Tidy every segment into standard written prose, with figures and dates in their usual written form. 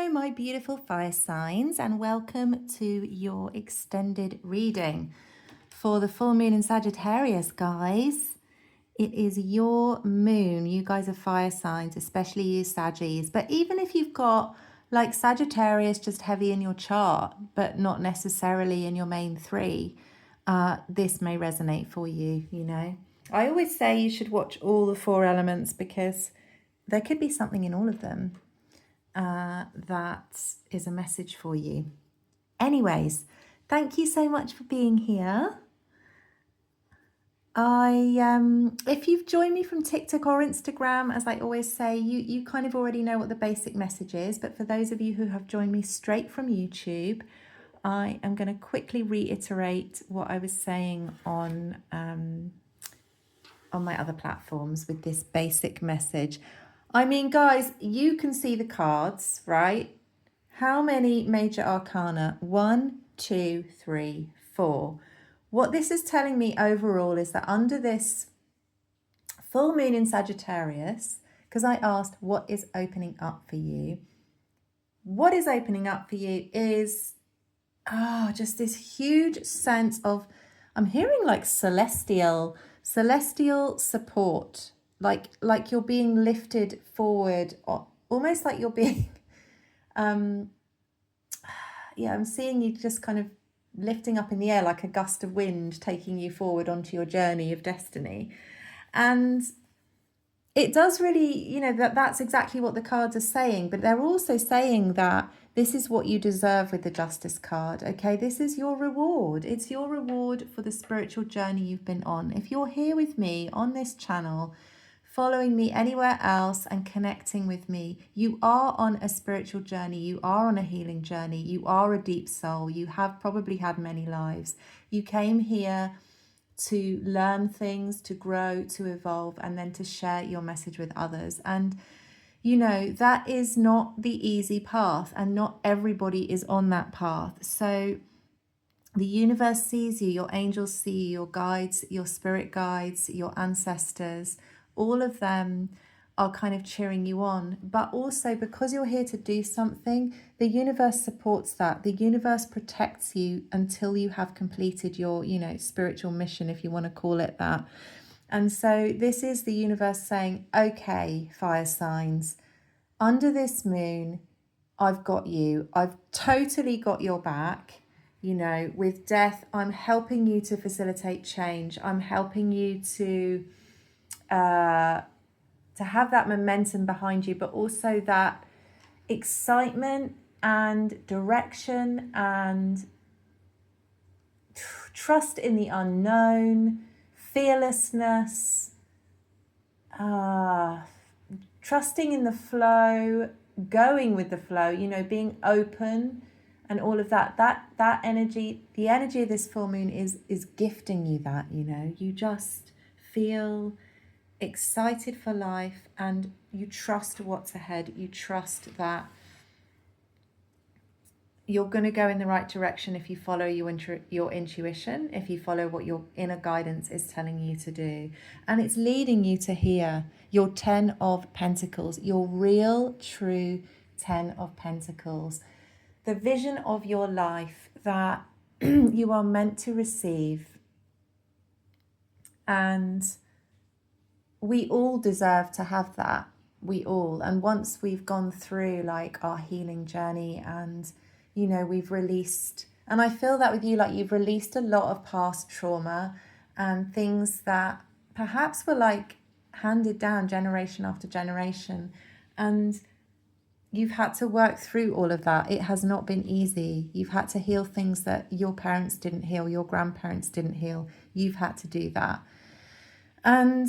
Hello, my beautiful fire signs, and welcome to your extended reading for the full moon in Sagittarius, guys. It is your moon. You guys are fire signs, especially you Saggies. But even if you've got like Sagittarius just heavy in your chart, but not necessarily in your main three, this may resonate for you, you know. I always say you should watch all the four elements because there could be something in all of them that is a message for you. Anyways, thank you so much for being here. If you've joined me from TikTok or Instagram, as I always say, you kind of already know what the basic message is. But for those of you who have joined me straight from YouTube, I am going to quickly reiterate what I was saying on my other platforms with this basic message. I mean, guys, you can see the cards, right? How many major arcana? 1, 2, 3, 4. What this is telling me overall is that under this full moon in Sagittarius, because I asked what is opening up for you, what is opening up for you is just this huge sense of, I'm hearing like celestial support, like you're being lifted forward, or almost like you're being I'm seeing you just kind of lifting up in the air like a gust of wind, taking you forward onto your journey of destiny. And it does really, you know, that's exactly what the cards are saying, but they're also saying that this is what you deserve with the Justice card, okay? This is your reward. It's your reward for the spiritual journey you've been on. If you're here with me on this channel, following me anywhere else and connecting with me, you are on a spiritual journey. You are on a healing journey. You are a deep soul. You have probably had many lives. You came here to learn things, to grow, to evolve, and then to share your message with others. And you know, that is not the easy path, and not everybody is on that path. So the universe sees you, your angels see you, your guides, your spirit guides, your ancestors, all of them are kind of cheering you on. But also, because you're here to do something, the universe supports that. The universe protects you until you have completed your, you know, spiritual mission, if you want to call it that. And so this is the universe saying, okay, fire signs, under this moon, I've got you. I've totally got your back. You know, with death, I'm helping you to facilitate change. I'm helping you to have that momentum behind you, but also that excitement and direction and trust in the unknown, fearlessness, trusting in the flow, going with the flow, you know, being open and all of that. That energy, the energy of this full moon is gifting you that, you know. You just feel excited for life and you trust what's ahead. You trust that you're going to go in the right direction if you follow your intuition, if you follow what your inner guidance is telling you to do. And it's leading you to here, your 10 of Pentacles, your real, true 10 of Pentacles, the vision of your life that you are meant to receive. And we all deserve to have that. We all. And once we've gone through like our healing journey and you know, we've released, and I feel that with you, like you've released a lot of past trauma and things that perhaps were like handed down generation after generation. And you've had to work through all of that. It has not been easy. You've had to heal things that your parents didn't heal, your grandparents didn't heal. You've had to do that. And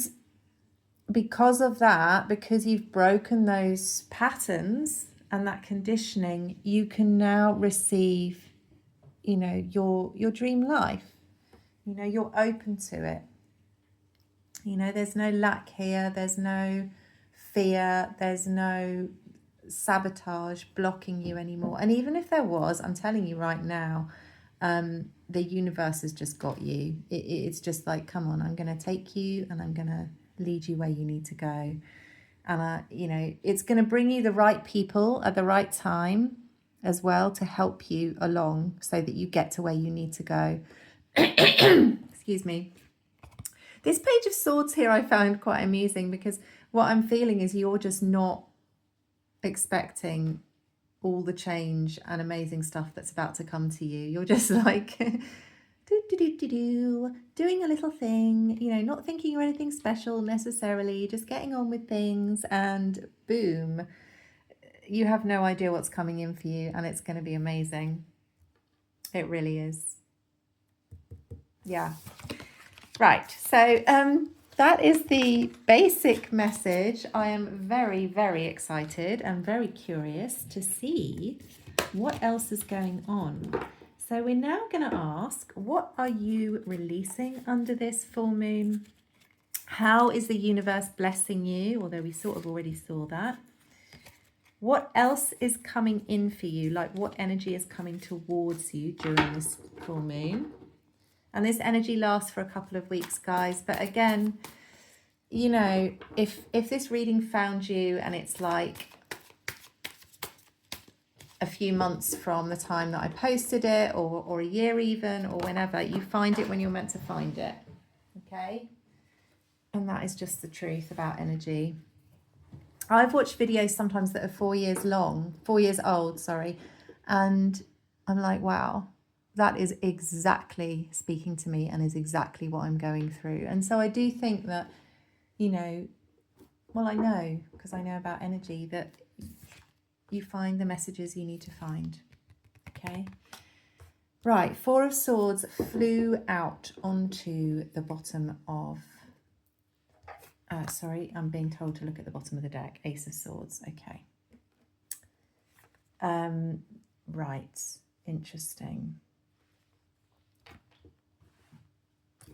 because of that, because you've broken those patterns and that conditioning, you can now receive, you know, your dream life. You know, you're open to it. You know, there's no lack here. There's no fear. There's no sabotage blocking you anymore. And even if there was, I'm telling you right now, the universe has just got you. It's just like, come on, I'm going to take you and I'm going to lead you where you need to go. And, you know, it's going to bring you the right people at the right time as well to help you along so that you get to where you need to go. Excuse me. This Page of Swords here I found quite amusing, because what I'm feeling is you're just not expecting all the change and amazing stuff that's about to come to you. You're just like doing a little thing, you know, not thinking you're anything special necessarily, just getting on with things, and boom, you have no idea what's coming in for you, and it's going to be amazing. It really is. Yeah. Right. So that is the basic message. I am very, very excited and very curious to see what else is going on. So we're now going to ask, what are you releasing under this full moon? How is the universe blessing you? Although we sort of already saw that. What else is coming in for you? Like, what energy is coming towards you during this full moon? And this energy lasts for a couple of weeks, guys. But again, you know, if this reading found you and it's like a few months from the time that I posted it, or a year even, or whenever, you find it when you're meant to find it. Okay? And that is just the truth about energy. I've watched videos sometimes that are 4 years old, sorry. And I'm like, wow, that is exactly speaking to me and is exactly what I'm going through. And so I do think that, you know, well, I know, because I know about energy, that you find the messages you need to find. Okay. Right. 4 of Swords flew out onto the bottom of, sorry, I'm being told to look at the bottom of the deck. Ace of Swords. Okay. Right. Interesting.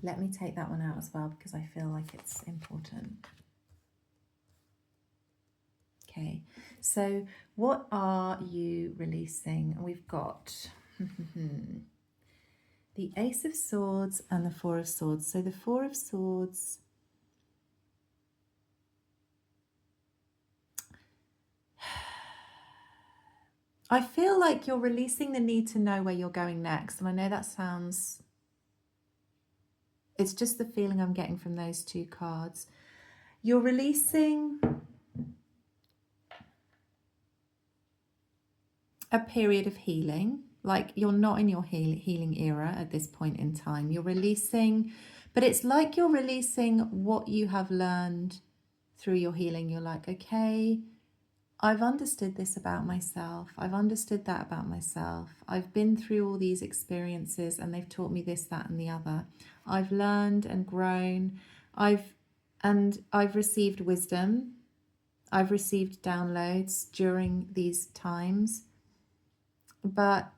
Let me take that one out as well, because I feel like it's important. Okay, so what are you releasing? We've got the Ace of Swords and the 4 of Swords. So the 4 of Swords, I feel like you're releasing the need to know where you're going next. And I know that sounds, it's just the feeling I'm getting from those 2 cards. You're releasing a period of healing. Like, you're not in your healing era at this point in time. You're releasing, but it's like you're releasing what you have learned through your healing. You're like, okay, I've understood this about myself. I've understood that about myself. I've been through all these experiences and they've taught me this, that, and the other. I've learned and grown. I've received wisdom. I've received downloads during these times. But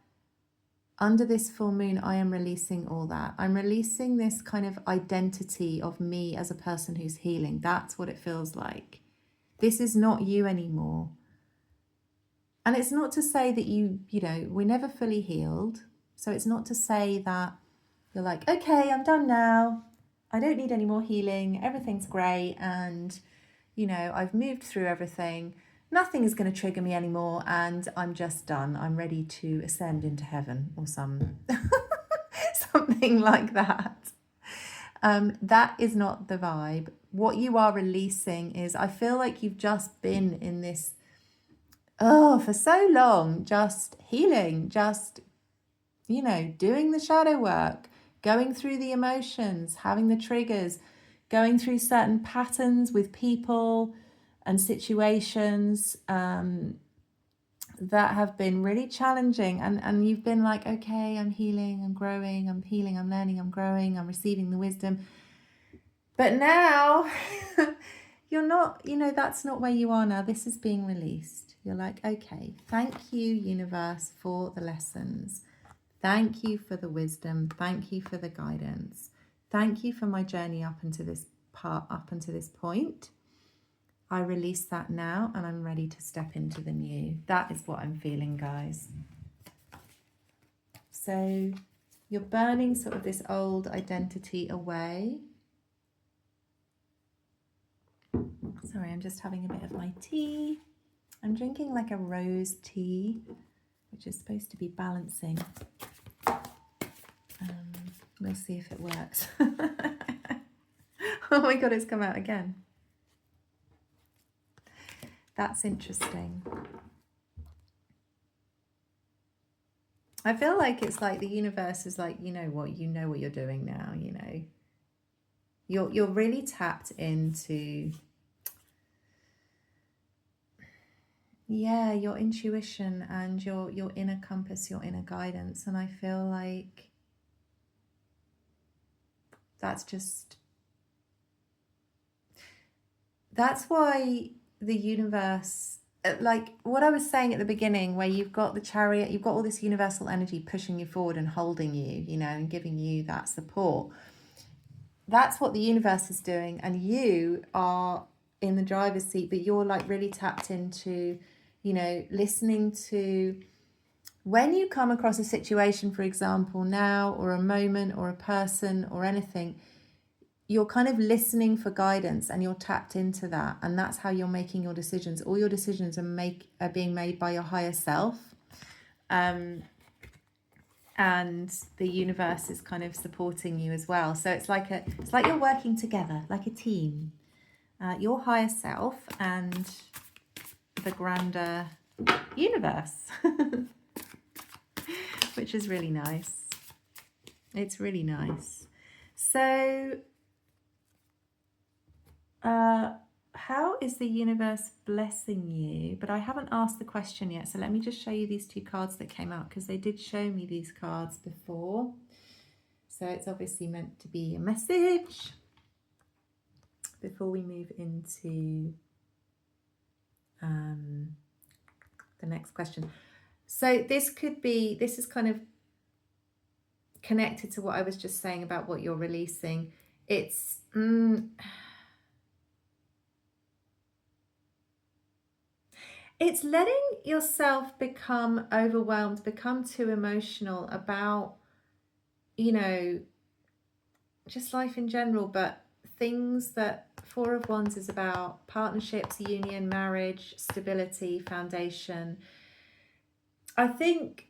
under this full moon, I am releasing all that. I'm releasing this kind of identity of me as a person who's healing. That's what it feels like. This is not you anymore. And it's not to say that you know, we're never fully healed. So it's not to say that you're like, okay, I'm done now. I don't need any more healing. Everything's great. And, you know, I've moved through everything. Nothing is going to trigger me anymore, and I'm just done. I'm ready to ascend into heaven, or something like that. That is not the vibe. What you are releasing is, I feel like you've just been in this, for so long, just healing, just, you know, doing the shadow work, going through the emotions, having the triggers, going through certain patterns with people and situations that have been really challenging, and you've been like, okay, I'm healing, I'm growing, I'm healing, I'm learning, I'm growing, I'm receiving the wisdom. But now you're not, you know, that's not where you are now. This is being released. You're like, okay, thank you, universe, for the lessons. Thank you for the wisdom. Thank you for the guidance. Thank you for my journey up into this point. I release that now, and I'm ready to step into the new. That is what I'm feeling, guys. So you're burning sort of this old identity away. Sorry, I'm just having a bit of my tea. I'm drinking like a rose tea, which is supposed to be balancing. We'll see if it works. Oh my God, it's come out again. That's interesting. I feel like it's like the universe is like, you know what you're doing now, you know. You're really tapped into, yeah, your intuition and your inner compass, your inner guidance. And I feel like that's why the universe, like what I was saying at the beginning, where you've got the Chariot, you've got all this universal energy pushing you forward and holding you, you know, and giving you that support. That's what the universe is doing, and you are in the driver's seat, but you're like really tapped into, you know, listening to when you come across a situation, for example, now, or a moment or a person or anything, you're kind of listening for guidance and you're tapped into that, and that's how you're making your decisions. All your decisions are being made by your higher self. And the universe is kind of supporting you as well. So it's like you're working together, like a team. Your higher self and the grander universe, which is really nice. It's really nice. So, how is the universe blessing you? But I haven't asked the question yet, so let me just show you these two cards that came out, because they did show me these cards before. So it's obviously meant to be a message before we move into the next question. So this is kind of connected to what I was just saying about what you're releasing. It's it's letting yourself become overwhelmed, become too emotional about, you know, just life in general, but things that Four of Wands is about: partnerships, union, marriage, stability, foundation. I think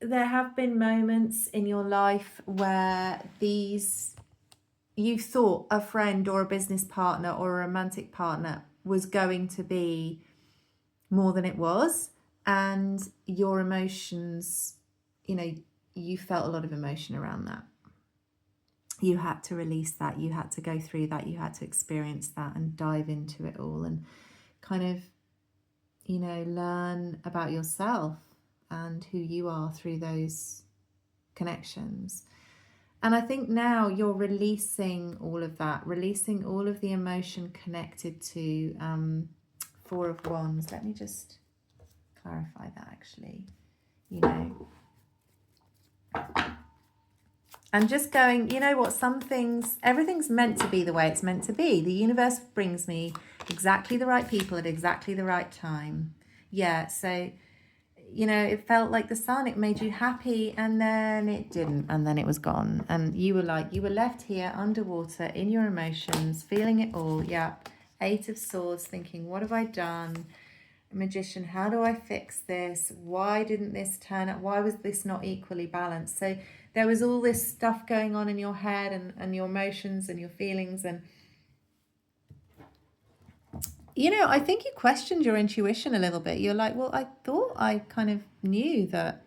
there have been moments in your life where you thought a friend or a business partner or a romantic partner was going to be more than it was, and your emotions, you know, you felt a lot of emotion around that. You had to release that, you had to go through that, you had to experience that and dive into it all and kind of, you know, learn about yourself and who you are through those connections. And I think now you're releasing all of that, releasing all of the emotion connected to Four of Wands. Let me just clarify that, actually, you know. And just going, you know what, some things, everything's meant to be the way it's meant to be. The universe brings me exactly the right people at exactly the right time. Yeah, so, you know, it felt like the sun, it made you happy, and then it didn't, and then it was gone. And you were left here underwater in your emotions, feeling it all. Yeah, Eight of Swords, thinking, what have I done? Magician, how do I fix this? Why didn't this turn out? Why was this not equally balanced? So there was all this stuff going on in your head and your emotions and your feelings. And, you know, I think you questioned your intuition a little bit. You're like, well, I thought I kind of knew that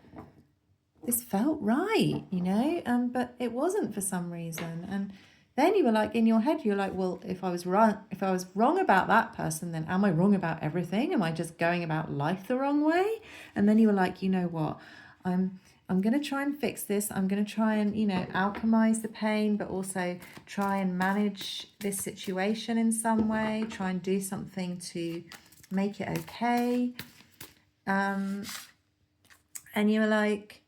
this felt right, you know, but it wasn't for some reason. And then you were like, in your head, you're like, well, if I was wrong about that person, then am I wrong about everything? Am I just going about life the wrong way? And then you were like, you know what, I'm going to try and fix this. I'm going to try and, you know, alchemize the pain, but also try and manage this situation in some way, try and do something to make it okay. And you were like,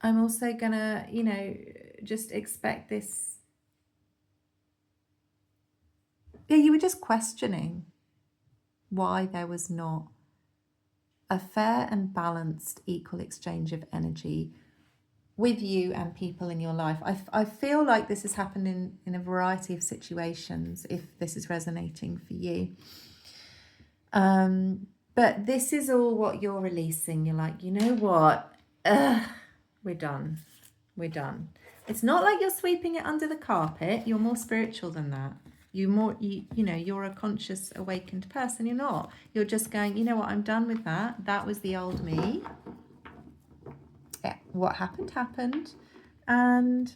I'm also going to, you know, just expect this. Yeah, you were just questioning why there was not a fair and balanced equal exchange of energy with you and people in your life. I feel like this has happened in a variety of situations, if this is resonating for you. But this is all what you're releasing. You're like, you know what? We're done. We're done. It's not like you're sweeping it under the carpet. You're more spiritual than that. You're a conscious, awakened person. You're not. You're just going, you know what? I'm done with that. That was the old me. Yeah, what happened. And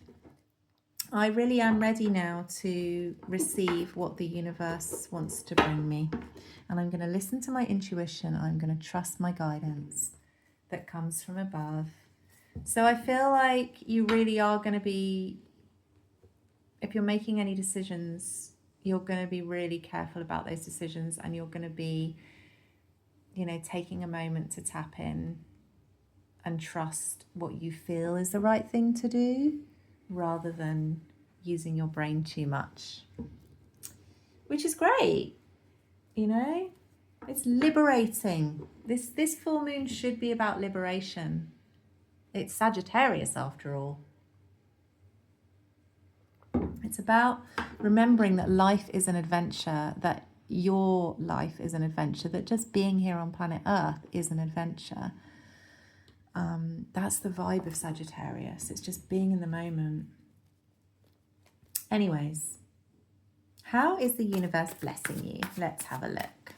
I really am ready now to receive what the universe wants to bring me. And I'm going to listen to my intuition. I'm going to trust my guidance that comes from above. So I feel like you really are going to be, if you're making any decisions, you're going to be really careful about those decisions, and you're going to be, taking a moment to tap in and trust what you feel is the right thing to do, rather than using your brain too much, which is great. It's liberating. This full moon should be about liberation. It's Sagittarius after all. It's about remembering that life is an adventure, that your life is an adventure, that just being here on planet Earth is an adventure. That's the vibe of Sagittarius. It's just being in the moment. Anyways, how is the universe blessing you? Let's have a look.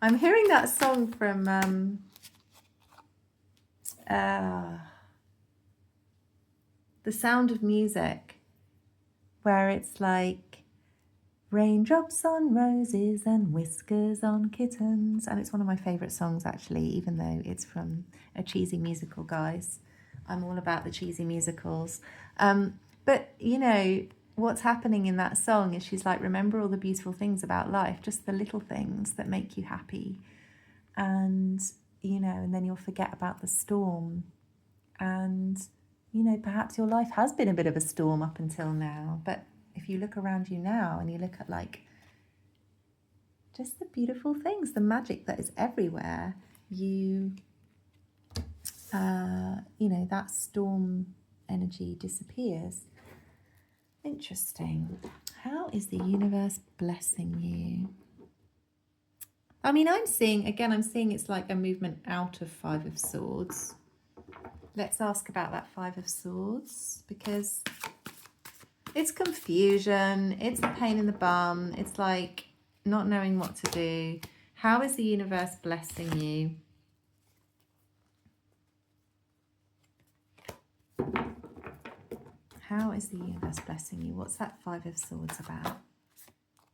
I'm hearing that song from The Sound of Music, where it's like raindrops on roses and whiskers on kittens. And it's one of my favourite songs, actually, even though it's from a cheesy musical, guys. I'm all about the cheesy musicals. But, what's happening in that song is she's like, remember all the beautiful things about life, just the little things that make you happy. And, and then you'll forget about the storm. And, perhaps your life has been a bit of a storm up until now. But if you look around you now and you look at just the beautiful things, the magic that is everywhere, that storm energy disappears. Interesting. How is the universe blessing you? I'm seeing it's like a movement out of Five of Swords. Let's ask about that Five of Swords, because it's confusion, it's a pain in the bum, it's like not knowing what to do. How is the universe blessing you? How is the universe blessing you? What's that Five of Swords about?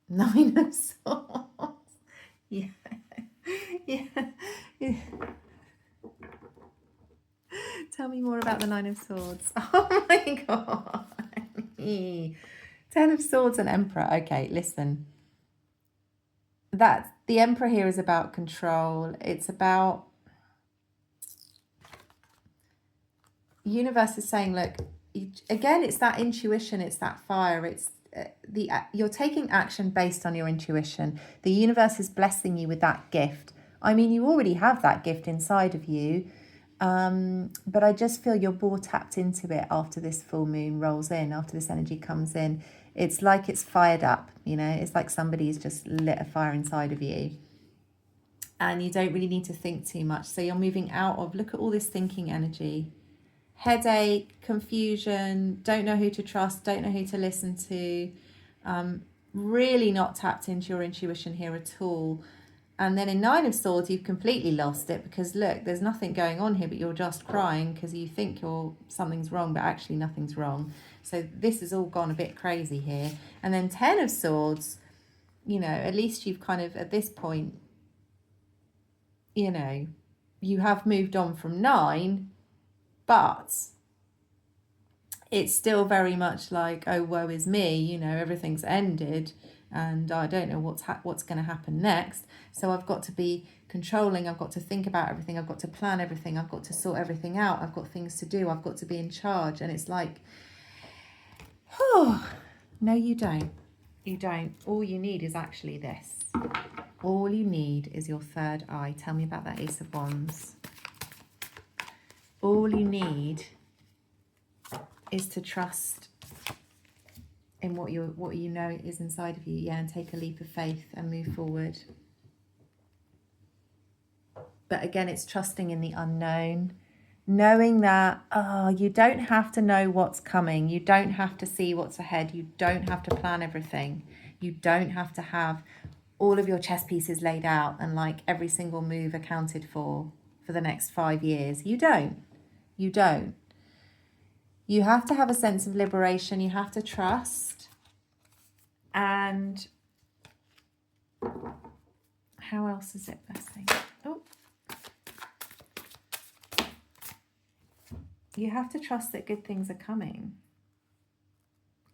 Nine of Swords. Yeah. Tell me more about the Nine of Swords. Oh my God. 10 of Swords and Emperor. Okay, listen. The Emperor here is about control. It's about... Universe is saying, look, again, it's that intuition, it's that fire, it's you're taking action based on your intuition. The universe is blessing you with that gift. You already have that gift inside of you, but I just feel you're more tapped into it after this full moon rolls in, after this energy comes in. It's like it's fired up, it's like somebody's just lit a fire inside of you, and you don't really need to think too much. So you're moving out of, look at all this thinking energy, headache, confusion, don't know who to trust, don't know who to listen to, really not tapped into your intuition here at all. And then in Nine of Swords, you've completely lost it, because look, there's nothing going on here, but you're just crying because you think something's wrong, but actually nothing's wrong. So this has all gone a bit crazy here. And then 10 of Swords, at least you've kind of, at this point, you have moved on from 9, but it's still very much like, oh, woe is me, everything's ended, and I don't know what's going to happen next. So I've got to be controlling, I've got to think about everything, I've got to plan everything, I've got to sort everything out, I've got things to do, I've got to be in charge. And it's like, oh, no, you don't. You don't. All you need is actually this. All you need is your third eye. Tell me about that Ace of Wands. all you need is to trust in what you know is inside of you, yeah, and take a leap of faith and move forward. But again, it's trusting in the unknown, knowing that you don't have to know what's coming, you don't have to see what's ahead, you don't have to plan everything, you don't have to have all of your chess pieces laid out and like every single move accounted for the next 5 years. You don't. You have to have a sense of liberation. You have to trust. And how else is it blessing? Oh. You have to trust that good things are coming.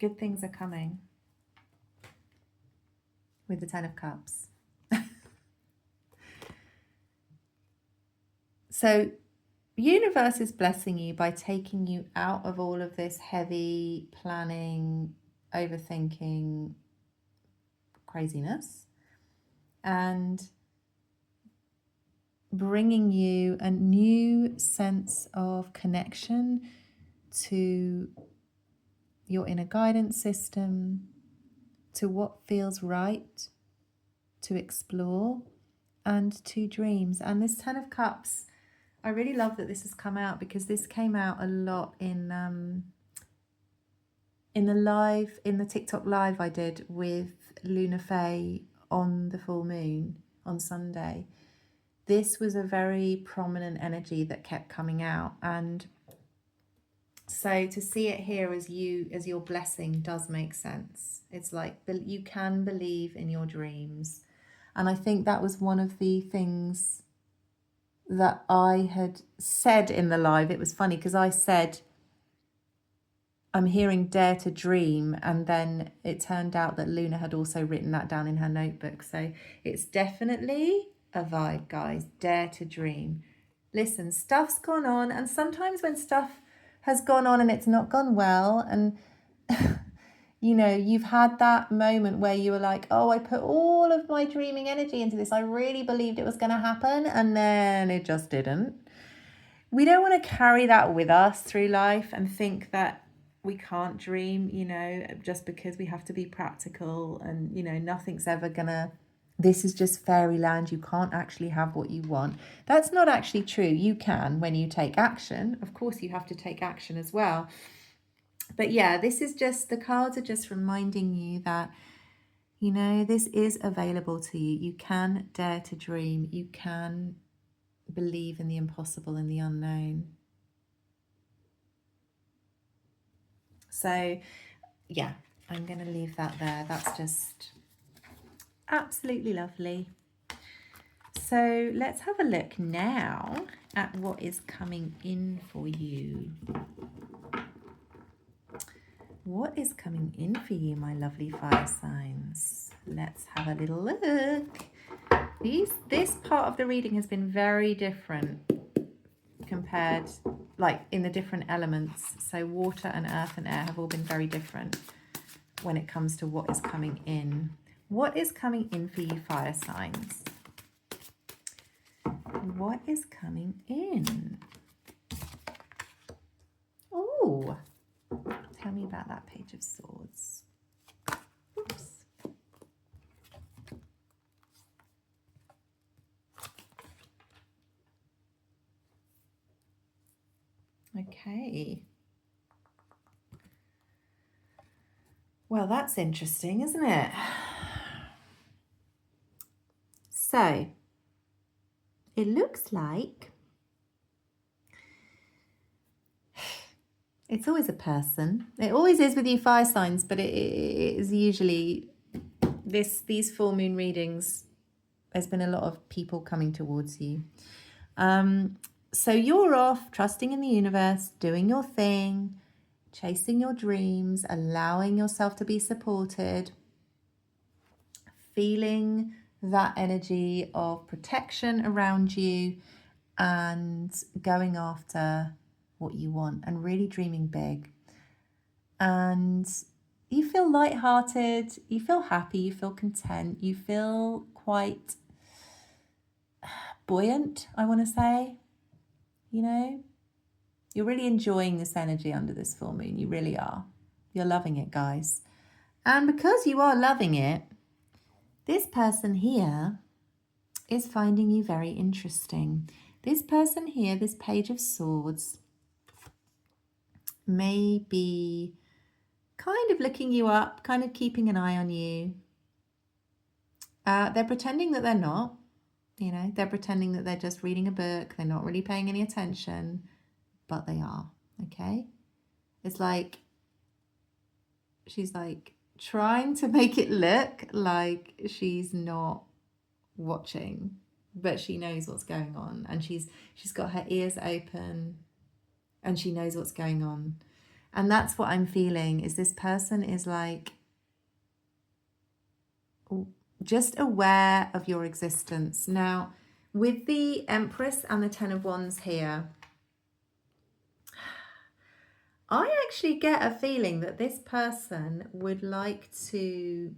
Good things are coming. With the 10 of Cups. So, universe is blessing you by taking you out of all of this heavy planning, overthinking, craziness, and bringing you a new sense of connection to your inner guidance system, to what feels right to explore, and to dreams. And this 10 of Cups, I really love that this has come out, because this came out a lot in the TikTok live I did with Luna Faye on the full moon on Sunday. This was a very prominent energy that kept coming out, and so to see it here as your blessing does make sense. It's like you can believe in your dreams, and I think that was one of the things that I had said in the live. It was funny because I said, I'm hearing dare to dream, and then it turned out that Luna had also written that down in her notebook. So it's definitely a vibe, guys. Dare to dream. Listen, stuff's gone on, and sometimes when stuff has gone on and it's not gone well, and you know, you've had that moment where you were like, oh, I put all of my dreaming energy into this, I really believed it was going to happen, and then it just didn't. We don't want to carry that with us through life and think that we can't dream, you know, just because we have to be practical, and, you know, nothing's ever gonna, this is just fairyland, you can't actually have what you want. That's not actually true. You can when you take action. Of course, you have to take action as well. But yeah, this is just, the cards are just reminding you that, you know, this is available to you. You can dare to dream. You can believe in the impossible and the unknown. So yeah, I'm going to leave that there. That's just absolutely lovely. So let's have a look now at what is coming in for you. What is coming in for you, my lovely fire signs? Let's have a little look. This part of the reading has been very different compared, like in the different elements. So water and earth and air have all been very different when it comes to what is coming in. What is coming in for you, fire signs? What is coming in? Oh, tell me about that Page of Swords. Oops. Okay. Well, that's interesting, isn't it? So, it looks like it's always a person. It always is with you fire signs, but it is usually these full moon readings, there's been a lot of people coming towards you. So you're off trusting in the universe, doing your thing, chasing your dreams, allowing yourself to be supported, feeling that energy of protection around you, and going after what you want and really dreaming big. And you feel lighthearted, you feel happy, you feel content, you feel quite buoyant, I want to say, you know. You're really enjoying this energy under this full moon. You really are. You're loving it, guys. And because you are loving it, this person here is finding you very interesting. This person here, this Page of Swords, may be kind of looking you up, kind of keeping an eye on you. They're pretending that they're not. You know, they're pretending that they're just reading a book. They're not really paying any attention, but they are, okay? It's like, she's like trying to make it look like she's not watching, but she knows what's going on, and she's got her ears open and she knows what's going on. And that's what I'm feeling, is this person is like just aware of your existence. Now, with the Empress and the Ten of Wands here, I actually get a feeling that this person would like to,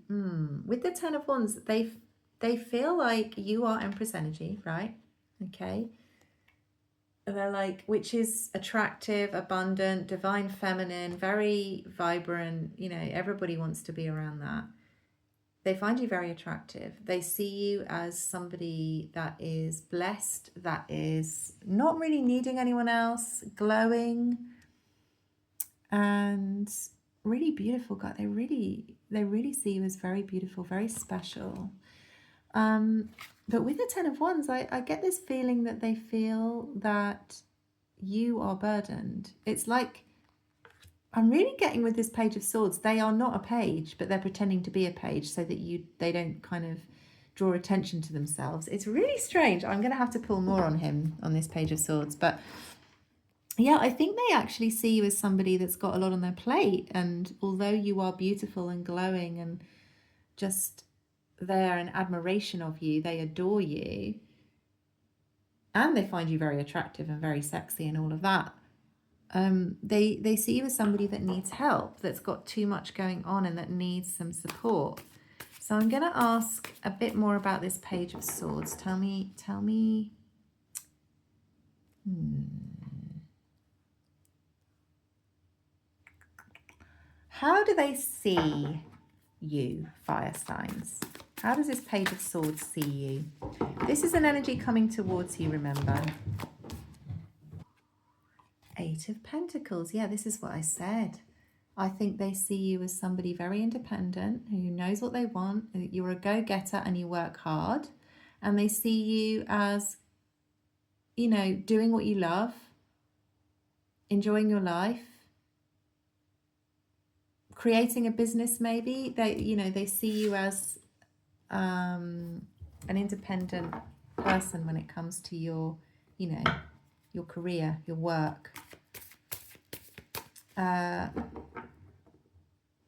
with the Ten of Wands, they feel like you are Empress energy, right? Okay. They're like, which is attractive, abundant, divine feminine, very vibrant. You know, everybody wants to be around that. They find you very attractive. They see you as somebody that is blessed, that is not really needing anyone else, glowing, and really beautiful. God, they really see you as very beautiful, very special. But with the Ten of Wands, I get this feeling that they feel that you are burdened. It's like, I'm really getting with this Page of Swords, they are not a page, but they're pretending to be a page so that they don't kind of draw attention to themselves. It's really strange. I'm going to have to pull more on him on this Page of Swords. But yeah, I think they actually see you as somebody that's got a lot on their plate. And although you are beautiful and glowing and just there in admiration of you, they adore you, and they find you very attractive and very sexy and all of that. They see you as somebody that needs help, that's got too much going on and that needs some support. So I'm going to ask a bit more about this Page of Swords. Tell me. How do they see you, fire signs? How does this Page of Swords see you? This is an energy coming towards you, remember. Eight of Pentacles. Yeah, this is what I said. I think they see you as somebody very independent, who knows what they want. You're a go-getter and you work hard. And they see you as, you know, doing what you love, enjoying your life, creating a business maybe. They see you as an independent person when it comes to your, your career, your work.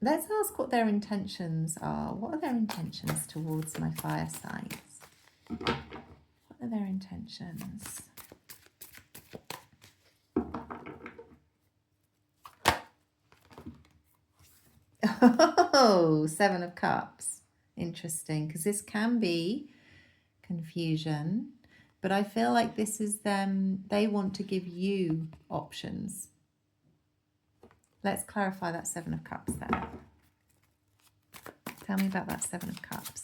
Let's ask what their intentions are. What are their intentions towards my fire signs? What are their intentions? Oh, Seven of Cups. Interesting, because this can be confusion, but I feel like this is them. They want to give you options. Let's clarify that Seven of Cups there. Tell me about that Seven of Cups.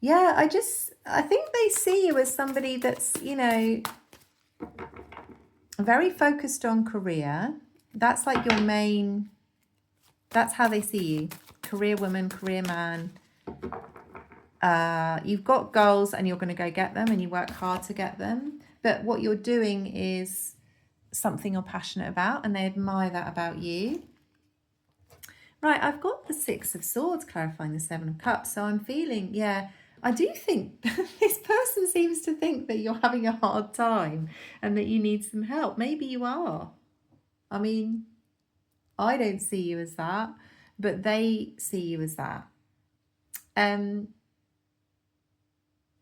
Yeah, I think they see you as somebody that's, very focused on career. That's like your main, that's how they see you. Career woman, career man. You've got goals and you're going to go get them and you work hard to get them. But what you're doing is something you're passionate about and they admire that about you. Right, I've got the Six of Swords clarifying the Seven of Cups. So I'm feeling, I do think this person seems to think that you're having a hard time and that you need some help. Maybe you are. I mean, I don't see you as that, but they see you as that.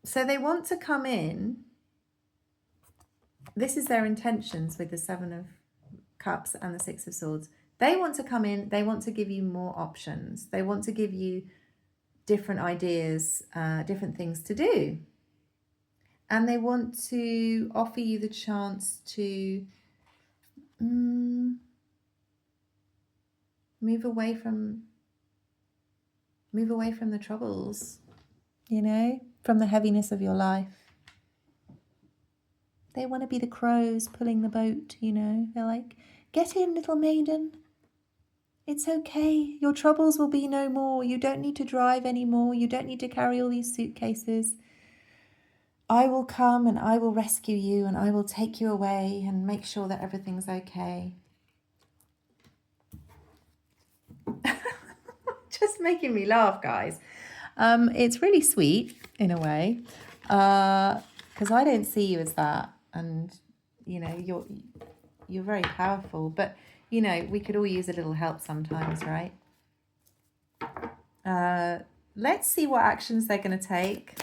So they want to come in. This is their intentions with the Seven of Cups and the Six of Swords. They want to come in. They want to give you more options. They want to give you different ideas, different things to do. And they want to offer you the chance to move away from the troubles, you know, from the heaviness of your life. They want to be the crows pulling the boat, you know. They're like, get in, little maiden. It's okay. Your troubles will be no more. You don't need to drive anymore. You don't need to carry all these suitcases. I will come and I will rescue you and I will take you away and make sure that everything's okay. Just making me laugh, guys. It's really sweet in a way, because I don't see you as that, and you know you're very powerful. But you know we could all use a little help sometimes, right? Let's see what actions they're going to take,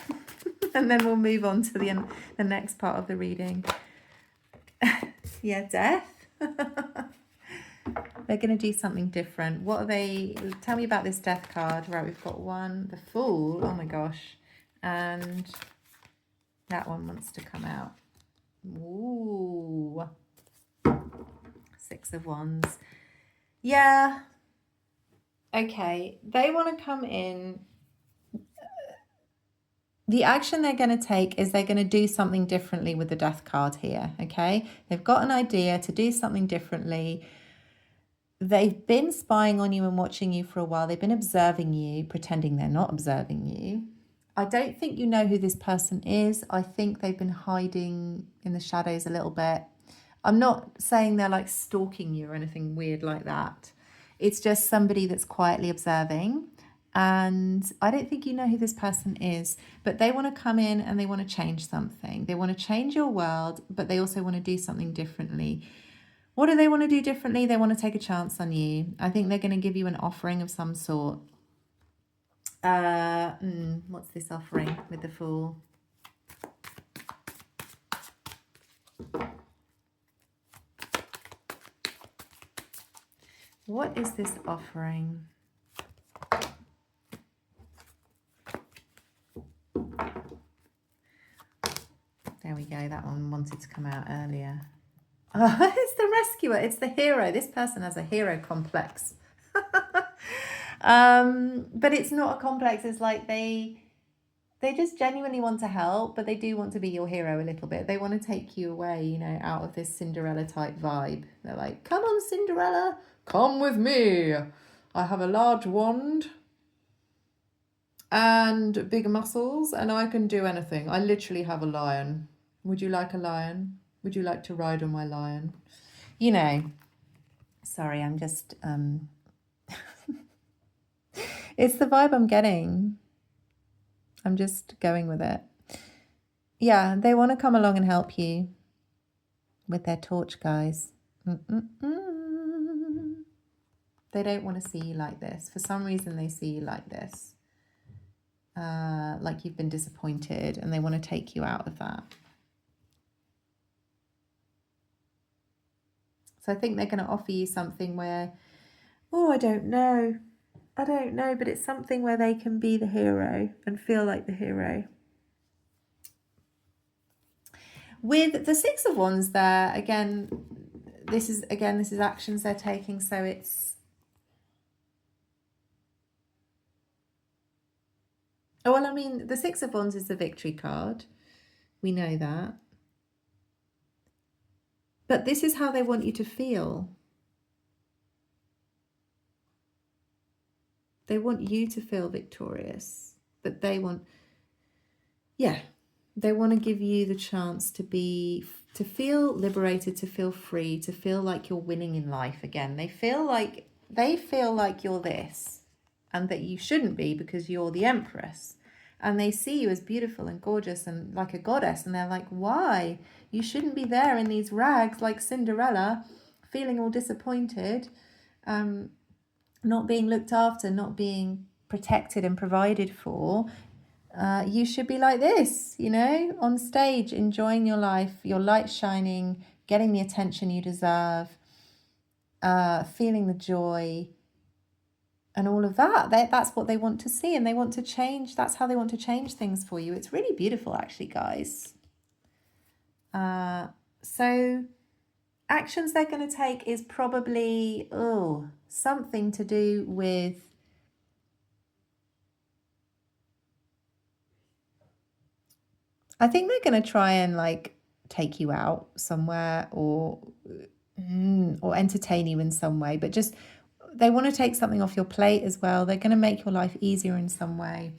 and then we'll move on to the next part of the reading. Yeah, death. They're going to do something different. What are they? Tell me about this death card. Right, we've got one, the Fool. Oh my gosh. And that one wants to come out. Ooh. Six of Wands. Yeah. Okay. They want to come in. The action they're going to take is they're going to do something differently with the death card here. Okay. They've got an idea to do something differently. They've been spying on you and watching you for a while. They've been observing you, pretending they're not observing you. I don't think you know who this person is. I think they've been hiding in the shadows a little bit. I'm not saying they're like stalking you or anything weird like that. It's just somebody that's quietly observing. And I don't think you know who this person is, but they want to come in and they want to change something. They want to change your world, but they also want to do something differently. What do they want to do differently? They want to take a chance on you. I think they're going to give you an offering of some sort. What's this offering with the Fool? What is this offering? There we go. That one wanted to come out earlier. Oh, it's the rescuer. It's the hero. This person has a hero complex. But it's not a complex. It's like they just genuinely want to help, but they do want to be your hero a little bit. They want to take you away, you know, out of this Cinderella type vibe. They're like, come on, Cinderella, come with me. I have a large wand and big muscles and I can do anything. I literally have a lion. Would you like a lion? Would you like to ride on my lion? You know, sorry, I'm just, it's the vibe I'm getting. I'm just going with it. Yeah, they want to come along and help you with their torch, guys. They don't want to see you like this. For some reason, they see you like this. Like you've been disappointed, and they want to take you out of that. So I think they're going to offer you something where, oh, I don't know, but it's something where they can be the hero and feel like the hero. With the Six of Wands there, again, this is actions they're taking, so it's, oh, well, I mean, the Six of Wands is the victory card. We know that. But this is how they want you to feel. They want you to feel victorious, but they want, they want to give you the chance to feel liberated, to feel free, to feel like you're winning in life again. They feel like you're this and that you shouldn't be because you're the Empress. And they see you as beautiful and gorgeous and like a goddess. And they're like, why? You shouldn't be there in these rags like Cinderella, feeling all disappointed, not being looked after, not being protected and provided for. You should be like this, you know, on stage, enjoying your life, your light shining, getting the attention you deserve, feeling the joy and all of that. That's what they want to see, and they want to change. That's how they want to change things for you. It's really beautiful, actually, guys. So actions they're going to take is probably something to do with I think they're going to try and like take you out somewhere or entertain you in some way, but just they want to take something off your plate as well. They're going to make your life easier in some way.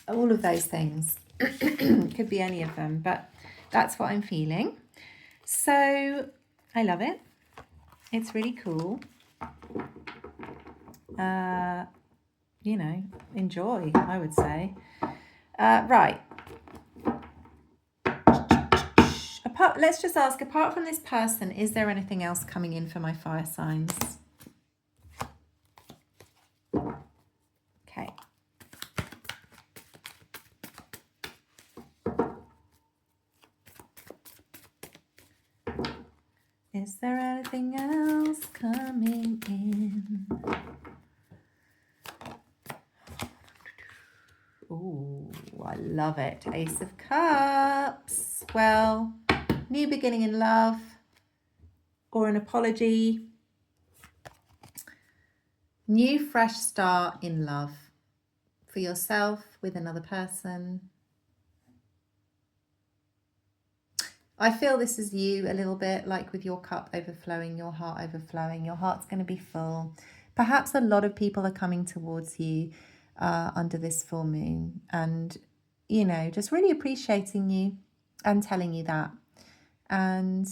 All of those things. Could be any of them, but that's what I'm feeling. So I love it. It's really cool. You know, enjoy, I would say. Right. Let's just ask, apart from this person, is there anything else coming in for my fire signs? Okay. Is there anything else coming in? Oh, I love it. Ace of Cups. Well, new beginning in love or an apology. New fresh start in love for yourself, with another person. I feel this is you a little bit, like with your cup overflowing, your heart overflowing. Your heart's going to be full. Perhaps a lot of people are coming towards you under this full moon and, you know, just really appreciating you and telling you that. And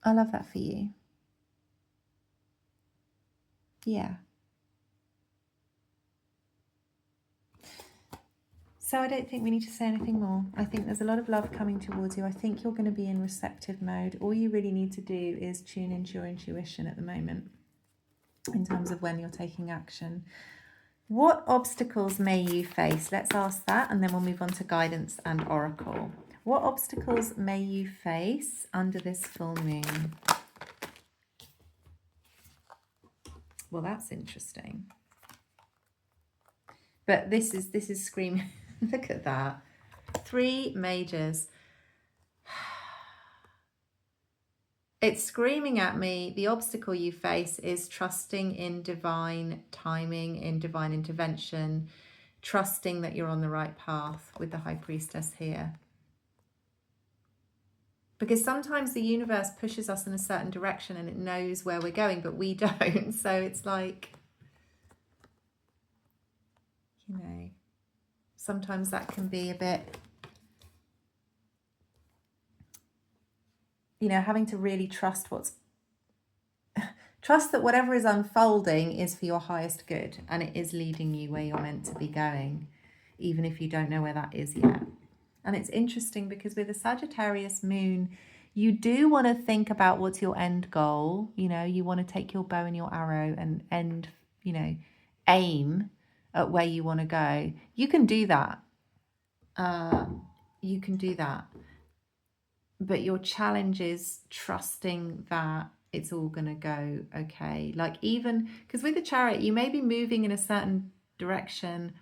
I love that for you. Yeah. So I don't think we need to say anything more. I think there's a lot of love coming towards you. I think you're going to be in receptive mode. All you really need to do is tune into your intuition at the moment in terms of when you're taking action. What obstacles may you face? Let's ask that, and then we'll move on to guidance and oracle. What obstacles may you face under this full moon? Well, that's interesting. But this is screaming. Look at that. 3 majors. It's screaming at me. The obstacle you face is trusting in divine timing, in divine intervention, trusting that you're on the right path with the High Priestess here. Because sometimes the universe pushes us in a certain direction and it knows where we're going, but we don't. So it's like, you know, sometimes that can be a bit, you know, having to really trust trust that whatever is unfolding is for your highest good and it is leading you where you're meant to be going, even if you don't know where that is yet. And it's interesting because with a Sagittarius moon, you do want to think about what's your end goal. You know, you want to take your bow and your arrow and you know, aim at where you want to go. You can do that. You can do that. But your challenge is trusting that it's all going to go okay. Like, even because with the Chariot, you may be moving in a certain direction,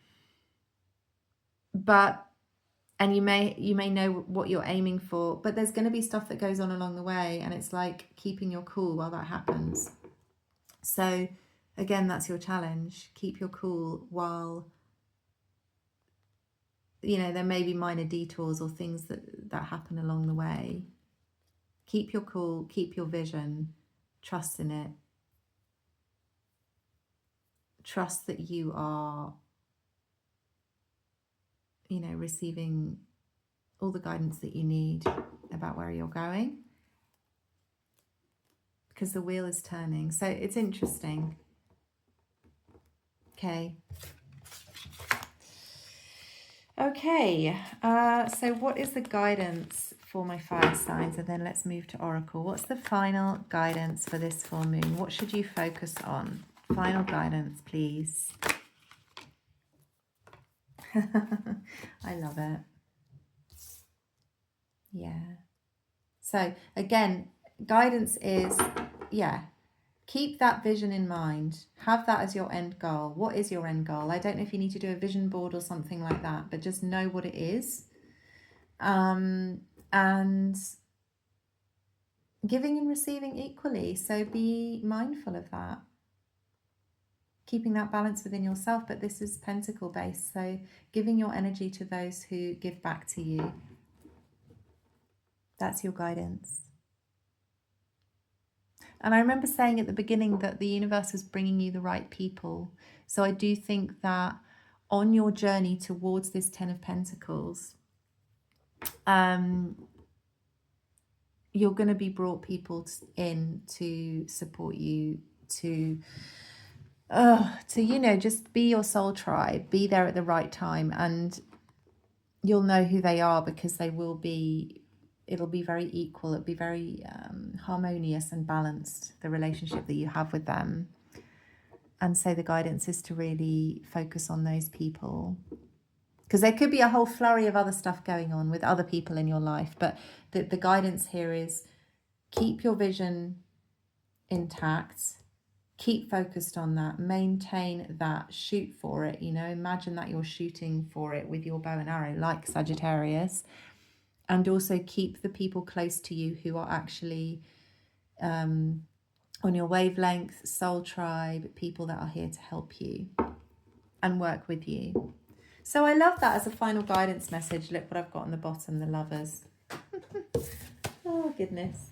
and you may know what you're aiming for, but there's going to be stuff that goes on along the way, and it's like keeping your cool while that happens. So again, that's your challenge. Keep your cool while, you know, there may be minor detours or things that happen along the way. Keep your cool, keep your vision, trust in it. Trust that you are, you know, receiving all the guidance that you need about where you're going, because the wheel is turning. So it's interesting. Okay. So what is the guidance for my fire signs? And then let's move to oracle. What's the final guidance for this full moon? What should you focus on? Final guidance, please. I love it. Yeah. So again, guidance is, keep that vision in mind. Have that as your end goal. What is your end goal? I don't know if you need to do a vision board or something like that, but just know what it is. and giving and receiving equally. So be mindful of that. Keeping that balance within yourself, but this is pentacle based, so giving your energy to those who give back to you. That's your guidance. And I remember saying at the beginning that the universe was bringing you the right people. So I do think that on your journey towards this 10 of Pentacles, you're going to be brought people in to support you, to you know, just be your soul tribe, be there at the right time, and you'll know who they are, because they will be, it'll be very equal, it'll be very harmonious and balanced, the relationship that you have with them. And so the guidance is to really focus on those people, because there could be a whole flurry of other stuff going on with other people in your life, but the guidance here is keep your vision intact, keep focused on that, maintain that, shoot for it, you know, imagine that you're shooting for it with your bow and arrow like Sagittarius, and also keep the people close to you who are actually on your wavelength, soul tribe, people that are here to help you and work with you. So I love that as a final guidance message. Look what I've got on the bottom, the Lovers. Oh, goodness.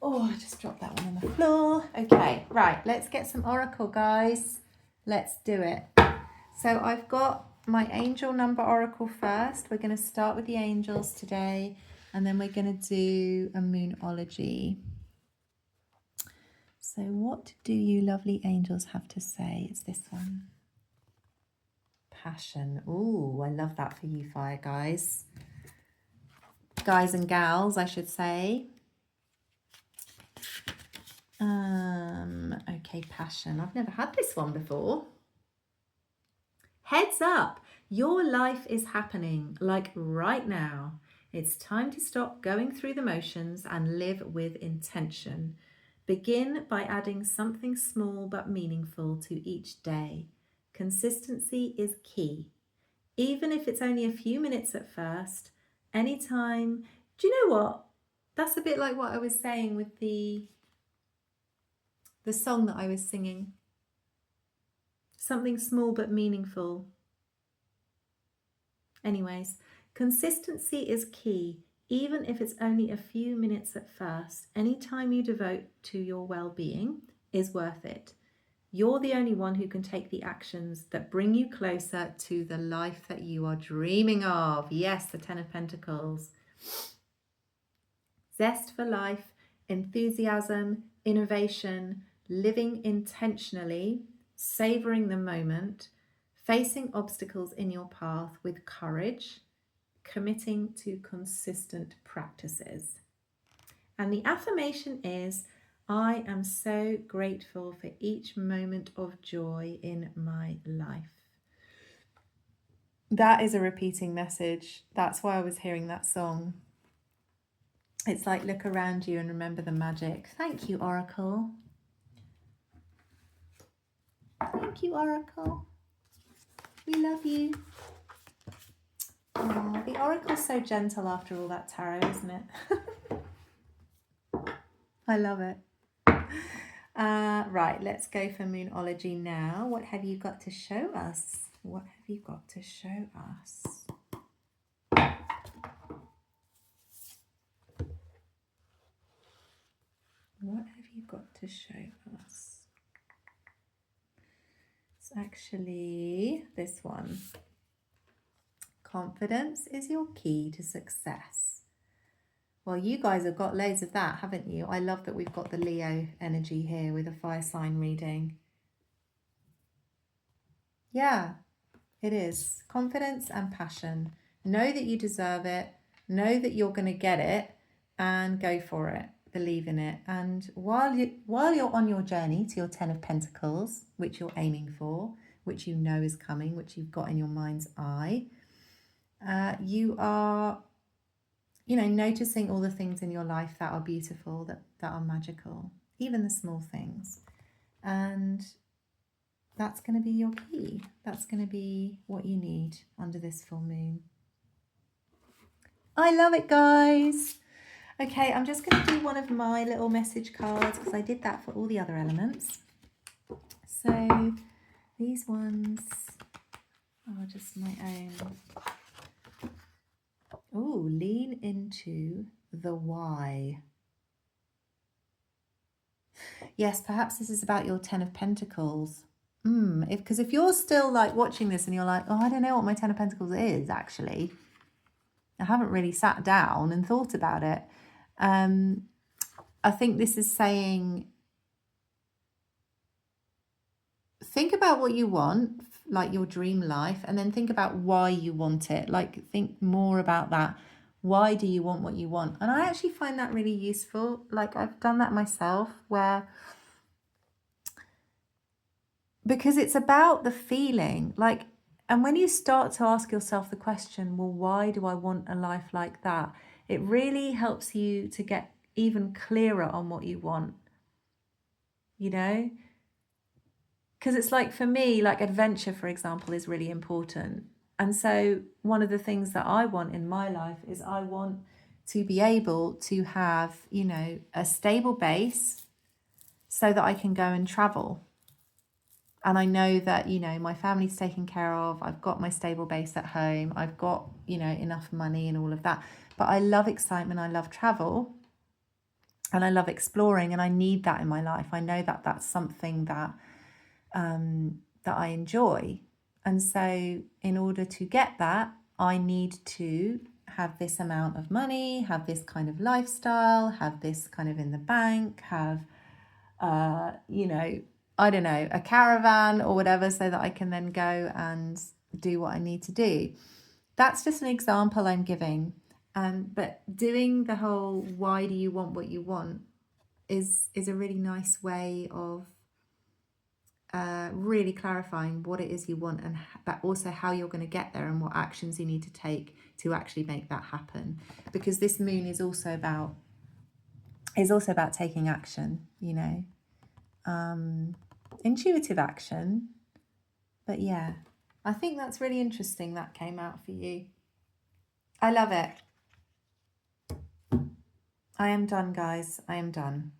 Oh, I just dropped that one on the floor. Okay, right, let's get some oracle, guys. Let's do it. So I've got my angel number oracle first. We're going to start with the angels today, and then we're going to do a moonology. So what do you lovely angels have to say? It's this one. Passion. Ooh, I love that for you, fire guys. Guys and gals, I should say. Okay, passion. I've never had this one before. Heads up, your life is happening, like right now. It's time to stop going through the motions and live with intention. Begin by adding something small but meaningful to each day. Consistency is key. Even if it's only a few minutes at first, anytime. Do you know what? That's a bit like what I was saying with the song that I was singing. Something small but meaningful. Anyways, consistency is key, even if it's only a few minutes at first. Any time you devote to your well-being is worth it. You're the only one who can take the actions that bring you closer to the life that you are dreaming of. Yes, the 10 of Pentacles. Zest for life, enthusiasm, innovation, living intentionally, savoring the moment, facing obstacles in your path with courage, committing to consistent practices. And the affirmation is, I am so grateful for each moment of joy in my life. That is a repeating message. That's why I was hearing that song. It's like, look around you and remember the magic. Thank you, Oracle. Thank you, Oracle. We love you. Oh, the Oracle's so gentle after all that tarot, isn't it? I love it. Right, let's go for Moonology now. What have you got to show us? What have you got to show us? What have you got to show us? It's actually this one. Confidence is your key to success. Well, you guys have got loads of that, haven't you? I love that we've got the Leo energy here with a fire sign reading. Yeah, it is. Confidence and passion. Know that you deserve it. Know that you're going to get it, and go for it. Believe in it. And while you're on your journey to your 10 of Pentacles, which you're aiming for, which you know is coming, which you've got in your mind's eye, you are, you know, noticing all the things in your life that are beautiful, that are magical, even the small things. And that's going to be your key. That's going to be what you need under this full moon. I love it, guys. Okay, I'm just going to do one of my little message cards because I did that for all the other elements. So these ones are just my own. Oh, lean into the why. Yes, perhaps this is about your 10 of Pentacles. Because if you're still like watching this and you're like, oh, I don't know what my 10 of Pentacles is actually. I haven't really sat down and thought about it. I think this is saying, think about what you want, like your dream life, and then think about why you want it. Like, think more about that. Why do you want what you want? And I actually find that really useful. Like, I've done that myself, where, because it's about the feeling, like, and when you start to ask yourself the question, well, why do I want a life like that? It really helps you to get even clearer on what you want, you know? Because it's like, for me, like adventure, for example, is really important. And so one of the things that I want in my life is I want to be able to have, you know, a stable base so that I can go and travel. And I know that, you know, my family's taken care of. I've got my stable base at home. I've got, you know, enough money and all of that. But I love excitement. I love travel. And I love exploring. And I need that in my life. I know that that's something that that I enjoy. And so in order to get that, I need to have this amount of money, have this kind of lifestyle, have this kind of in the bank, have, you know, I don't know, a caravan or whatever, so that I can then go and do what I need to do. That's just an example I'm giving. But doing the whole why do you want what you want is a really nice way of really clarifying what it is you want, and but also how you're going to get there and what actions you need to take to actually make that happen. Because this moon is also about taking action, you know, intuitive action. But yeah, I think that's really interesting that came out for you. I love it. I am done, guys. I am done.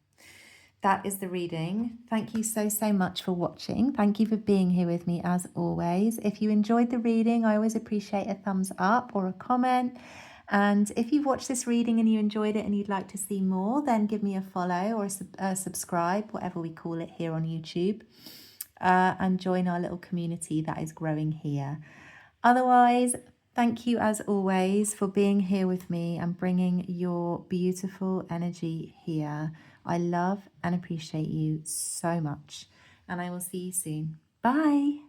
That is the reading. Thank you so much for watching. Thank you for being here with me as always. If you enjoyed the reading, I always appreciate a thumbs up or a comment. And if you've watched this reading and you enjoyed it and you'd like to see more, then give me a follow or a subscribe, whatever we call it here on YouTube, and join our little community that is growing here. Otherwise, thank you as always for being here with me and bringing your beautiful energy here. I love and appreciate you so much, and I will see you soon. Bye.